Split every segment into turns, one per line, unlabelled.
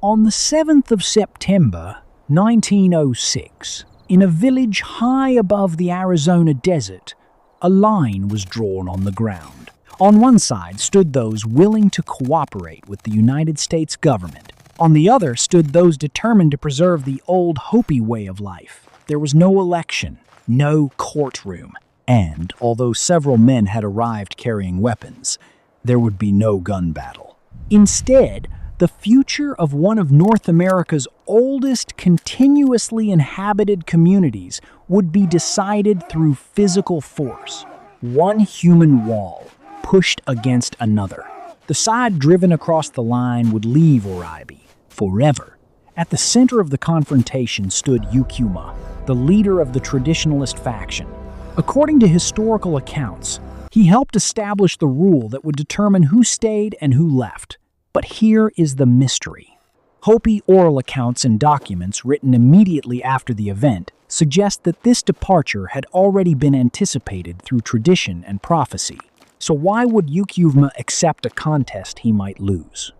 On the 7th of September, 1906, in a village high above the Arizona desert, a line was drawn on the ground. On one side stood those willing to cooperate with the United States government. On the other stood those determined to preserve the old Hopi way of life. There was no election, no courtroom, and, although several men had arrived carrying weapons, there would be no gun battle. Instead, the future of one of North America's oldest continuously inhabited communities would be decided through physical force. One human wall pushed against another. The side driven across the line would leave Oraibi forever. At the center of the confrontation stood Yukuma, the leader of the traditionalist faction. According to historical accounts, he helped establish the rule that would determine who stayed and who left. But here is the mystery. Hopi oral accounts and documents written immediately after the event suggest that this departure had already been anticipated through tradition and prophecy. So why would Yukuma accept a contest he might lose?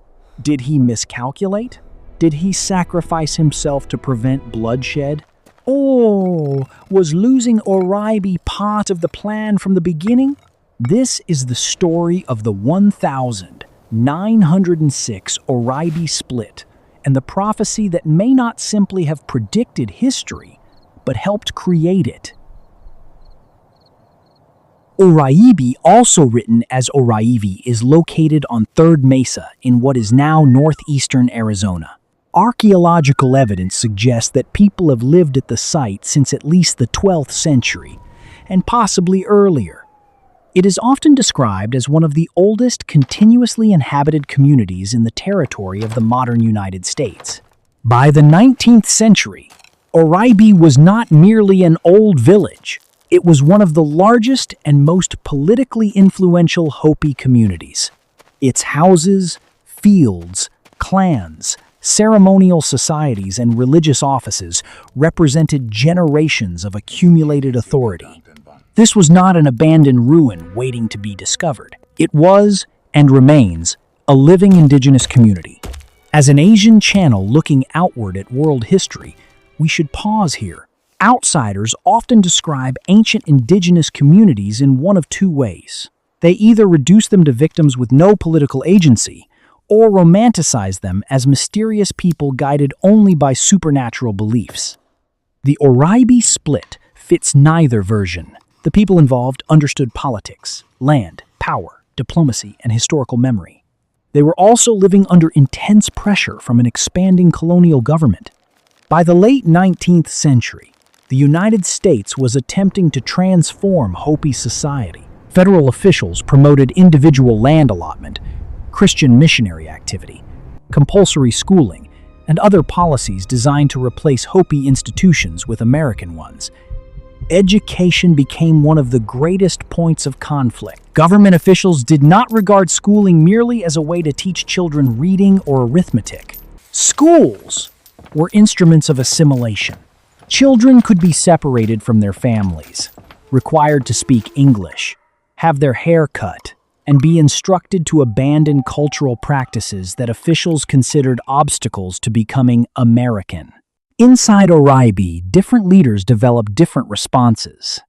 Did he miscalculate? Did he sacrifice himself to prevent bloodshed? Or was losing Oraibi part of the plan from the beginning? This is the story of the 1906 Oraibi split, and the prophecy that may not simply have predicted history, but helped create it. Oraibi, also written as Oraibi, is located on Third Mesa in what is now northeastern Arizona. Archaeological evidence suggests that people have lived at the site since at least the 12th century, and possibly earlier. It is often described as one of the oldest continuously inhabited communities in the territory of the modern United States. By the 19th century, Oraibi was not merely an old village. It was one of the largest and most politically influential Hopi communities. Its houses, fields, clans, ceremonial societies, and religious offices represented generations of accumulated authority. This was not an abandoned ruin waiting to be discovered. It was, and remains, a living indigenous community. As an Asian channel looking outward at world history, we should pause here. Outsiders often describe ancient indigenous communities in one of two ways. They either reduce them to victims with no political agency, or romanticize them as mysterious people guided only by supernatural beliefs. The Oraibi split fits neither version. The people involved understood politics, land, power, diplomacy, and historical memory. They were also living under intense pressure from an expanding colonial government. By the late 19th century, the United States was attempting to transform Hopi society. Federal officials promoted individual land allotment, Christian missionary activity, compulsory schooling, and other policies designed to replace Hopi institutions with American ones. Education became one of the greatest points of conflict. Government officials did not regard schooling merely as a way to teach children reading or arithmetic. Schools were instruments of assimilation. Children could be separated from their families, required to speak English, have their hair cut, and be instructed to abandon cultural practices that officials considered obstacles to becoming American. Inside Oraibi, different leaders developed different responses.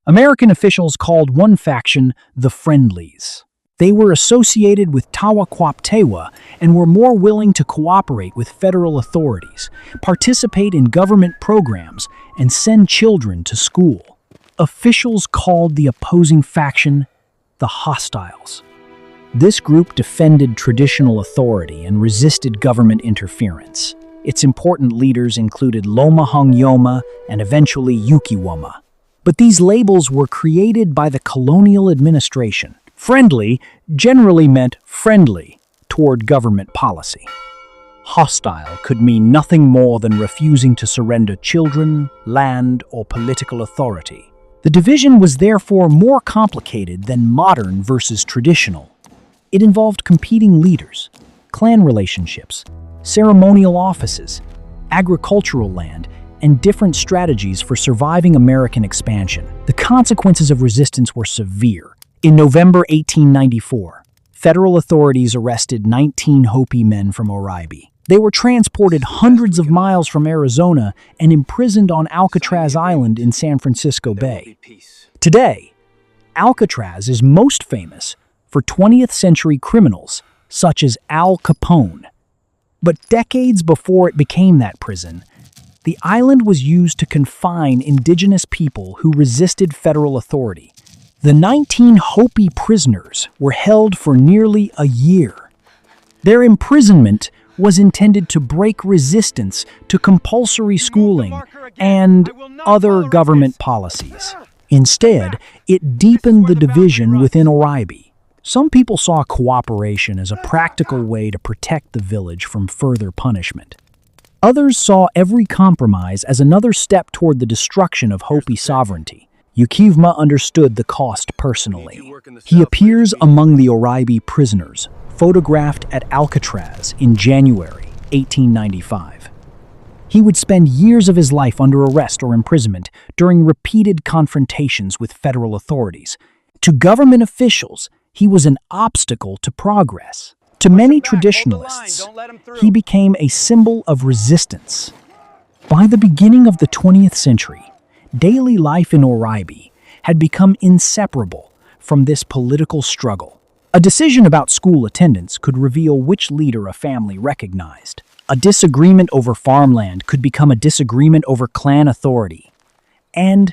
American officials called one faction the Friendlies. They were associated with Tawaquaptewa and were more willing to cooperate with federal authorities, participate in government programs, and send children to school. Officials called the opposing faction the Hostiles. This group defended traditional authority and resisted government interference. Its important leaders included Loma Hongyoma and eventually Yukiwoma. But these labels were created by the colonial administration. Friendly generally meant friendly toward government policy. Hostile could mean nothing more than refusing to surrender children, land, or political authority. The division was therefore more complicated than modern versus traditional. It involved competing leaders, clan relationships, ceremonial offices, agricultural land, and different strategies for surviving American expansion. The consequences of resistance were severe. In November 1894, federal authorities arrested 19 Hopi men from Oraibi. They were transported hundreds of miles from Arizona and imprisoned on Alcatraz Island in San Francisco Bay. Today, Alcatraz is most famous for 20th century criminals such as Al Capone. But decades before it became that prison, the island was used to confine indigenous people who resisted federal authority. The 19 Hopi prisoners were held for nearly a year. Their imprisonment was intended to break resistance to compulsory schooling and other government policies. Instead, it deepened the division within Oraibi. Some people saw cooperation as a practical way to protect the village from further punishment. Others saw every compromise as another step toward the destruction of Hopi sovereignty. Yukivma understood the cost personally. He appears among the Oraibi prisoners, photographed at Alcatraz in January 1895. He would spend years of his life under arrest or imprisonment during repeated confrontations with federal authorities. To government officials, he was an obstacle to progress. To many traditionalists, he became a symbol of resistance. By the beginning of the 20th century, daily life in Oraibi had become inseparable from this political struggle. A decision about school attendance could reveal which leader a family recognized. A disagreement over farmland could become a disagreement over clan authority. And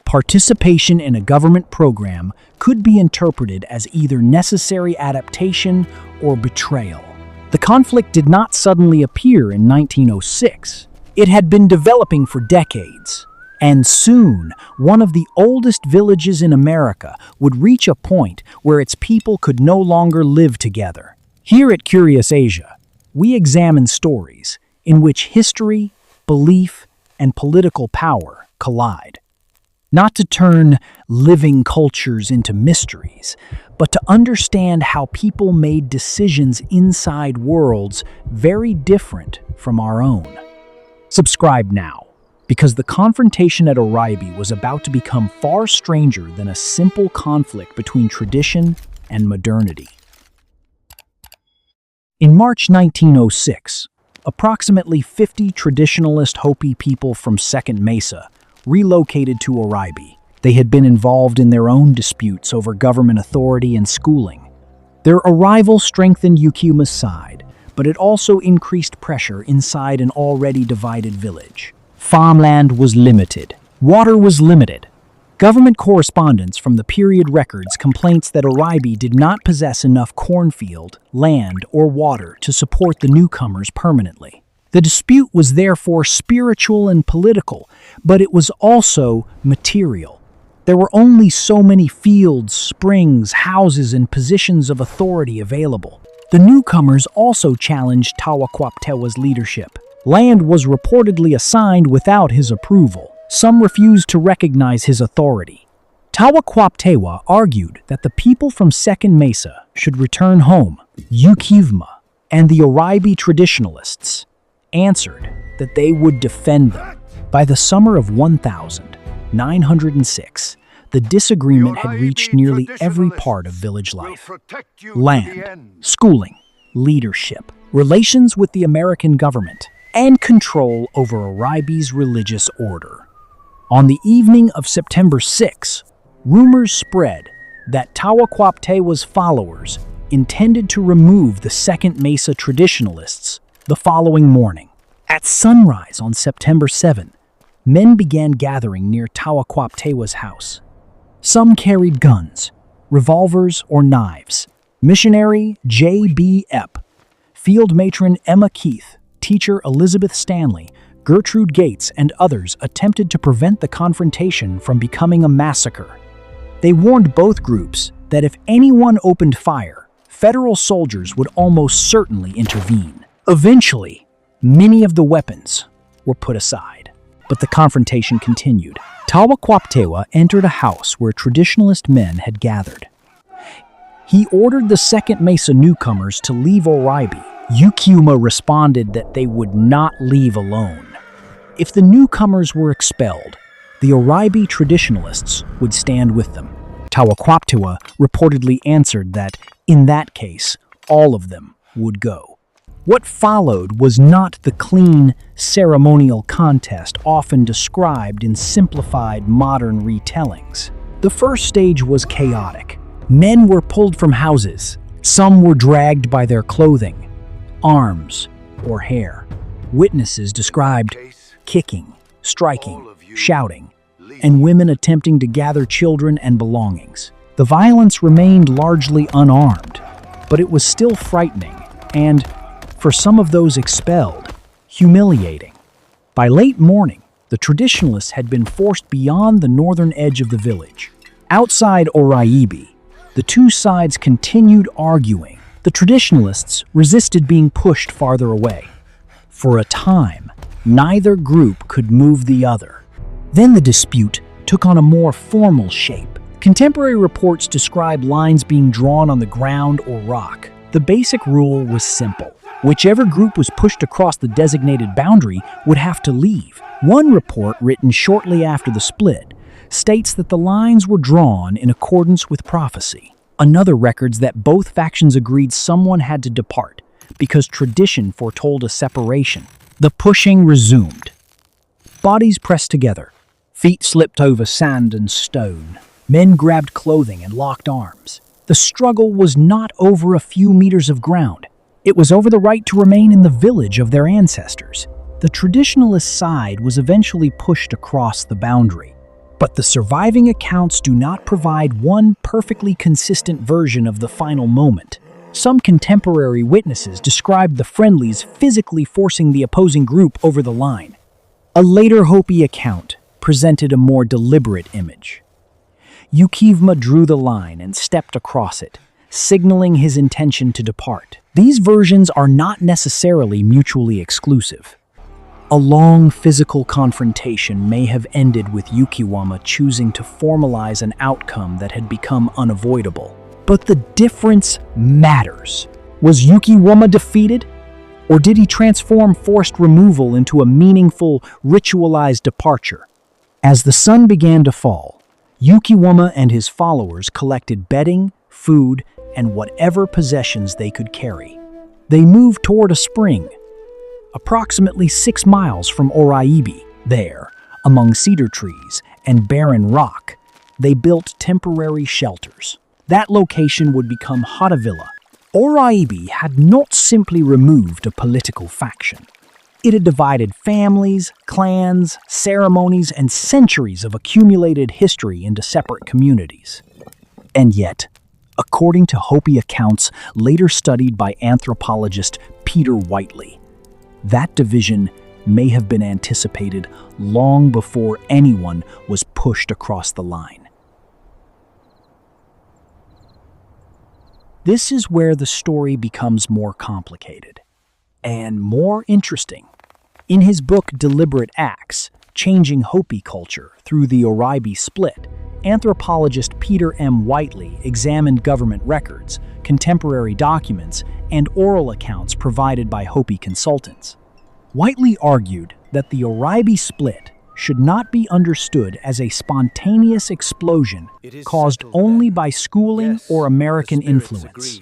participation in a government program could be interpreted as either necessary adaptation or betrayal. The conflict did not suddenly appear in 1906. It had been developing for decades. And soon, one of the oldest villages in America would reach a point where its people could no longer live together. Here at Curious Asia, we examine stories in which history, belief, and political power collide. Not to turn living cultures into mysteries, but to understand how people made decisions inside worlds very different from our own. Subscribe now, because the confrontation at Oraibi was about to become far stranger than a simple conflict between tradition and modernity. In March 1906, approximately 50 traditionalist Hopi people from Second Mesa relocated to Oraibi. They had been involved in their own disputes over government authority and schooling. Their arrival strengthened Yukiuma's side, but it also increased pressure inside an already divided village. Farmland was limited. Water was limited. Government correspondence from the period records complaints that Oraibi did not possess enough cornfield, land, or water to support the newcomers permanently. The dispute was therefore spiritual and political, but it was also material. There were only so many fields, springs, houses, and positions of authority available. The newcomers also challenged Tawaquaptewa's leadership. Land was reportedly assigned without his approval. Some refused to recognize his authority. Tawaquaptewa argued that the people from Second Mesa should return home. Yukivma and the Oraibi traditionalists answered that they would defend them. By the summer of 1906, the disagreement had reached nearly every part of village life. Land, schooling, leadership, relations with the American government, and control over Oraibi's religious order. On the evening of September 6, rumors spread that Tawaquaptewa's followers intended to remove the Second Mesa traditionalists the following morning. At sunrise on September 7, men began gathering near Tawaquaptewa's house. Some carried guns, revolvers, or knives. Missionary J.B. Epp, field matron Emma Keith, teacher Elizabeth Stanley, Gertrude Gates, and others attempted to prevent the confrontation from becoming a massacre. They warned both groups that if anyone opened fire, federal soldiers would almost certainly intervene. Eventually, many of the weapons were put aside, but the confrontation continued. Tawaquaptewa entered a house where traditionalist men had gathered. He ordered the Second Mesa newcomers to leave Oraibi. Yukiuma responded that they would not leave alone. If the newcomers were expelled, the Oraibi traditionalists would stand with them. Tawaquaptewa reportedly answered that, in that case, all of them would go. What followed was not the clean, ceremonial contest often described in simplified modern retellings. The first stage was chaotic. Men were pulled from houses. Some were dragged by their clothing, arms, or hair. Witnesses described kicking, striking, shouting, and women attempting to gather children and belongings. The violence remained largely unarmed, but it was still frightening and, for some of those expelled, humiliating. By late morning, the traditionalists had been forced beyond the northern edge of the village. Outside Oraibi, the two sides continued arguing. The traditionalists resisted being pushed farther away. For a time, neither group could move the other. Then the dispute took on a more formal shape. Contemporary reports describe lines being drawn on the ground or rock. The basic rule was simple. Whichever group was pushed across the designated boundary would have to leave. One report, written shortly after the split, states that the lines were drawn in accordance with prophecy. Another records that both factions agreed someone had to depart because tradition foretold a separation. The pushing resumed. Bodies pressed together. Feet slipped over sand and stone. Men grabbed clothing and locked arms. The struggle was not over a few meters of ground. It was over the right to remain in the village of their ancestors. The traditionalist side was eventually pushed across the boundary. But the surviving accounts do not provide one perfectly consistent version of the final moment. Some contemporary witnesses described the friendlies physically forcing the opposing group over the line. A later Hopi account presented a more deliberate image. Yukivma drew the line and stepped across it, signaling his intention to depart. These versions are not necessarily mutually exclusive. A long physical confrontation may have ended with Yukiwama choosing to formalize an outcome that had become unavoidable. But the difference matters. Was Yukiwama defeated? Or did he transform forced removal into a meaningful, ritualized departure? As the sun began to fall, Yukiwama and his followers collected bedding, food, and whatever possessions they could carry. They moved toward a spring, approximately 6 miles from Oraibi. There, among cedar trees and barren rock, they built temporary shelters. That location would become Hatavilla. Oraibi had not simply removed a political faction. It had divided families, clans, ceremonies, and centuries of accumulated history into separate communities. And yet, according to Hopi accounts later studied by anthropologist Peter Whiteley, that division may have been anticipated long before anyone was pushed across the line. This is where the story becomes more complicated and more interesting. In his book Deliberate Acts, Changing Hopi Culture Through the Oraibi Split, anthropologist Peter M. Whiteley examined government records, contemporary documents, and oral accounts provided by Hopi consultants. Whiteley argued that the Oraibi split should not be understood as a spontaneous explosion caused only by schooling or American influence.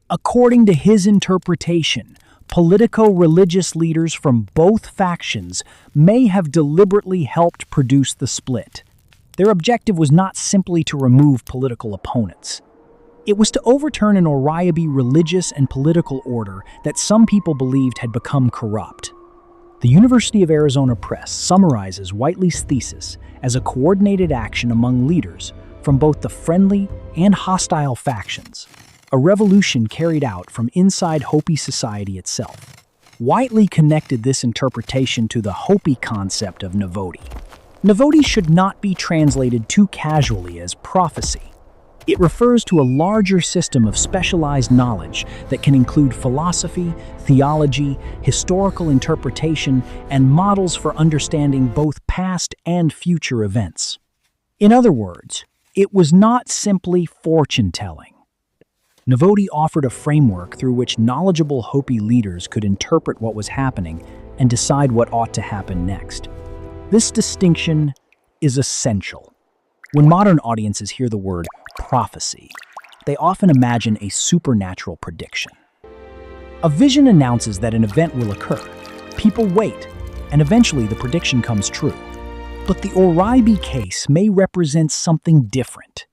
According to his interpretation, politico-religious leaders from both factions may have deliberately helped produce the split. Their objective was not simply to remove political opponents. It was to overturn an Oraibi religious and political order that some people believed had become corrupt. The University of Arizona Press summarizes Whiteley's thesis as a coordinated action among leaders from both the friendly and hostile factions, a revolution carried out from inside Hopi society itself. Whiteley connected this interpretation to the Hopi concept of Navodi. Navodi should not be translated too casually as prophecy. It refers to a larger system of specialized knowledge that can include philosophy, theology, historical interpretation, and models for understanding both past and future events. In other words, it was not simply fortune-telling. Navodi offered a framework through which knowledgeable Hopi leaders could interpret what was happening and decide what ought to happen next. This distinction is essential. When modern audiences hear the word prophecy, they often imagine a supernatural prediction. A vision announces that an event will occur. People wait, and eventually the prediction comes true. But the Oraibi case may represent something different.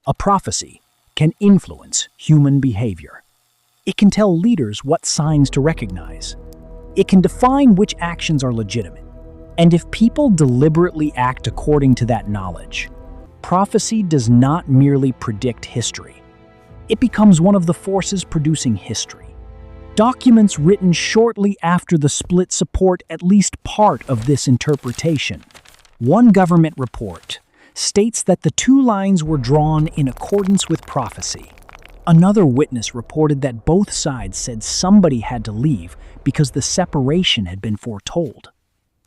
A prophecy can influence human behavior. It can tell leaders what signs to recognize. It can define which actions are legitimate. And if people deliberately act according to that knowledge, prophecy does not merely predict history. It becomes one of the forces producing history. Documents written shortly after the split support at least part of this interpretation. One government report states that the two lines were drawn in accordance with prophecy. Another witness reported that both sides said somebody had to leave because the separation had been foretold.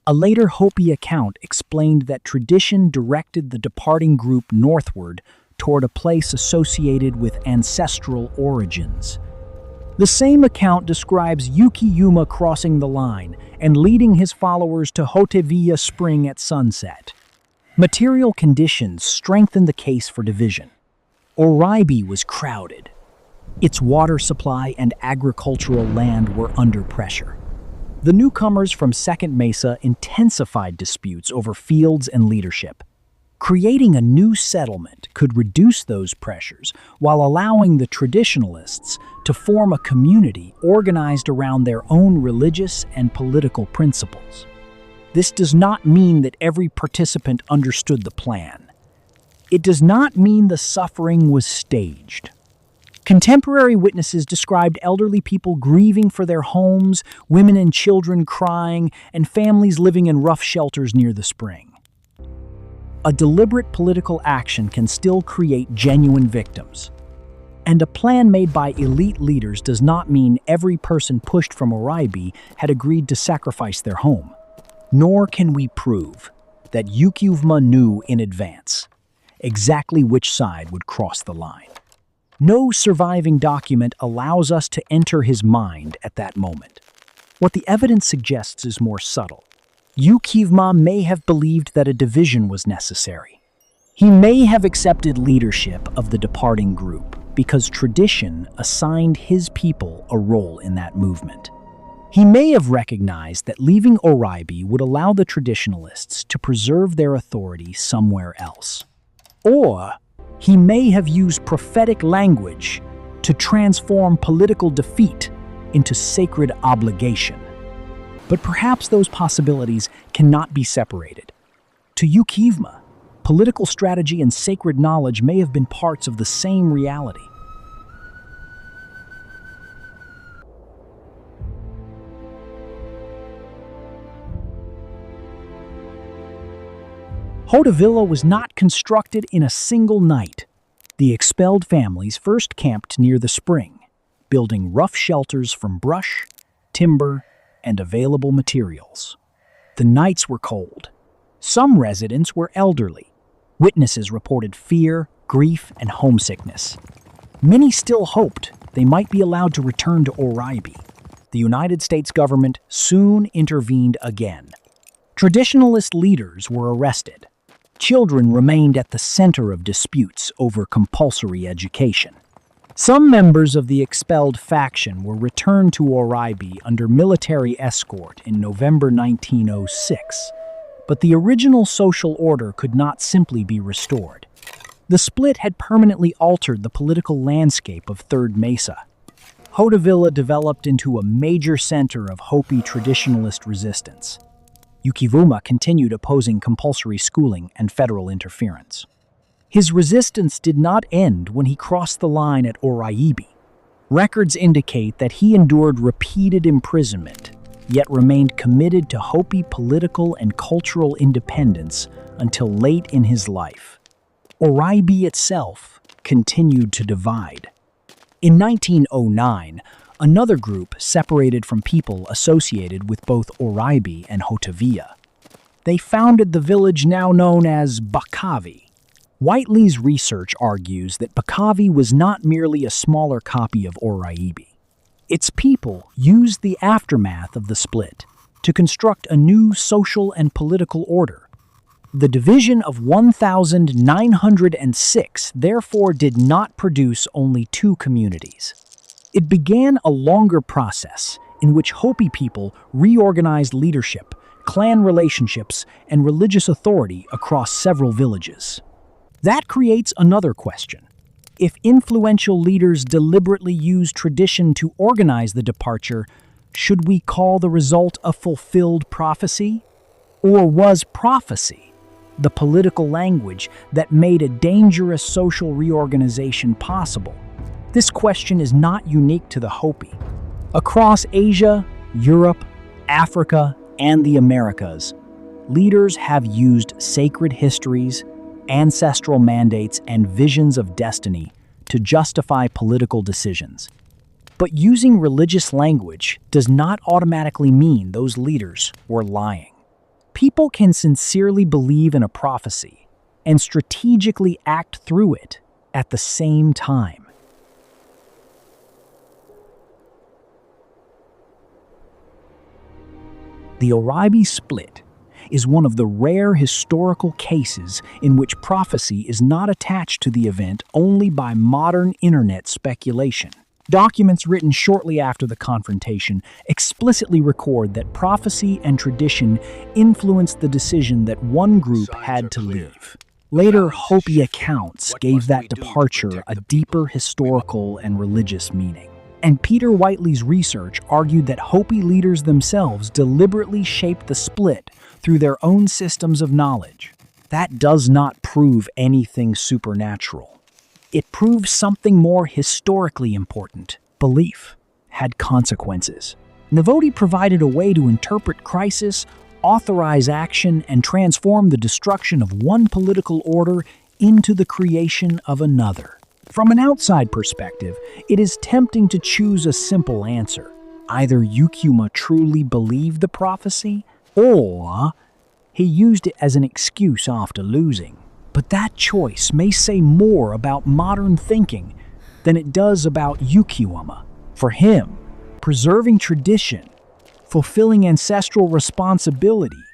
A later Hopi account explained that tradition directed the departing group northward toward a place associated with ancestral origins. The same account describes Yuma crossing the line and leading his followers to Hoteviya Spring at sunset. Material conditions strengthened the case for division. Oraibi was crowded. Its water supply and agricultural land were under pressure. The newcomers from Second Mesa intensified disputes over fields and leadership. Creating a new settlement could reduce those pressures while allowing the traditionalists to form a community organized around their own religious and political principles. This does not mean that every participant understood the plan. It does not mean the suffering was staged. Contemporary witnesses described elderly people grieving for their homes, women and children crying, and families living in rough shelters near the spring. A deliberate political action can still create genuine victims. And a plan made by elite leaders does not mean every person pushed from Oraibi had agreed to sacrifice their home. Nor can we prove that Yukivma knew in advance exactly which side would cross the line. No surviving document allows us to enter his mind at that moment. What the evidence suggests is more subtle. Yukivma may have believed that a division was necessary. He may have accepted leadership of the departing group because tradition assigned his people a role in that movement. He may have recognized that leaving Oraibi would allow the traditionalists to preserve their authority somewhere else. Or he may have used prophetic language to transform political defeat into sacred obligation. But perhaps those possibilities cannot be separated. To Yukivma, political strategy and sacred knowledge may have been parts of the same reality. Hoteviya was not constructed in a single night. The expelled families first camped near the spring, building rough shelters from brush, timber, and available materials. The nights were cold. Some residents were elderly. Witnesses reported fear, grief, and homesickness. Many still hoped they might be allowed to return to Oraibi. The United States government soon intervened again. Traditionalist leaders were arrested. Children remained at the center of disputes over compulsory education. Some members of the expelled faction were returned to Oraibi under military escort in November 1906, but the original social order could not simply be restored. The split had permanently altered the political landscape of Third Mesa. Hoteviya developed into a major center of Hopi traditionalist resistance. Yukivma continued opposing compulsory schooling and federal interference. His resistance did not end when he crossed the line at Oraibi. Records indicate that he endured repeated imprisonment, yet remained committed to Hopi political and cultural independence until late in his life. Oraibi itself continued to divide. In 1909, another group separated from people associated with both Oraibi and Hoteviya. They founded the village now known as Bakavi. Whiteley's research argues that Bakavi was not merely a smaller copy of Oraibi. Its people used the aftermath of the split to construct a new social and political order. The division of 1906 therefore did not produce only two communities. It began a longer process in which Hopi people reorganized leadership, clan relationships, and religious authority across several villages. That creates another question. If influential leaders deliberately use tradition to organize the departure, should we call the result a fulfilled prophecy? Or was prophecy the political language that made a dangerous social reorganization possible? This question is not unique to the Hopi. Across Asia, Europe, Africa, and the Americas, leaders have used sacred histories, ancestral mandates, and visions of destiny to justify political decisions. But using religious language does not automatically mean those leaders were lying. People can sincerely believe in a prophecy and strategically act through it at the same time. The Oraibi split is one of the rare historical cases in which prophecy is not attached to the event only by modern internet speculation. Documents written shortly after the confrontation explicitly record that prophecy and tradition influenced the decision that one group had to leave. Later Hopi accounts gave that departure a deeper historical and religious meaning. And Peter Whiteley's research argued that Hopi leaders themselves deliberately shaped the split through their own systems of knowledge. That does not prove anything supernatural. It proves something more historically important. Belief had consequences. Navoti provided a way to interpret crisis, authorize action, and transform the destruction of one political order into the creation of another. From an outside perspective, it is tempting to choose a simple answer. Either Yukuma truly believed the prophecy, or he used it as an excuse after losing. But that choice may say more about modern thinking than it does about Yukuma. For him, preserving tradition, fulfilling ancestral responsibility,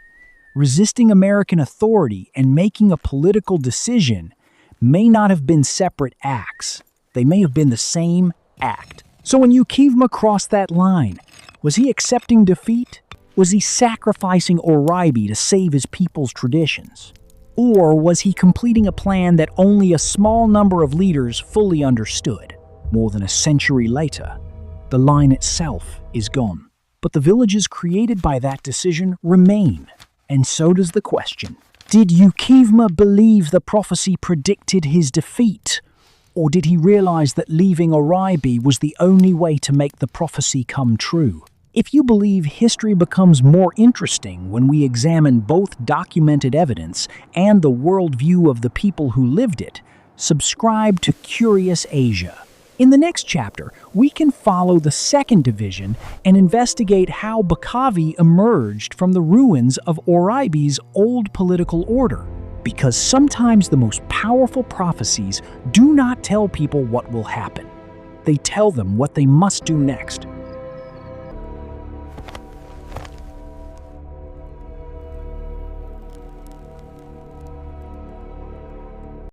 resisting American authority, and making a political decision may not have been separate acts. They may have been the same act. So when Yukivma crossed that line, was he accepting defeat? Was he sacrificing Oraibi to save his people's traditions? Or was he completing a plan that only a small number of leaders fully understood? More than a century later, the line itself is gone. But the villages created by that decision remain. And so does the question. Did Yukivma believe the prophecy predicted his defeat? Or did he realize that leaving Oraibi was the only way to make the prophecy come true? If you believe history becomes more interesting when we examine both documented evidence and the worldview of the people who lived it, subscribe to Curious Asia. In the next chapter, we can follow the second division and investigate how Bakavi emerged from the ruins of Oraibi's old political order. Because sometimes the most powerful prophecies do not tell people what will happen. They tell them what they must do next.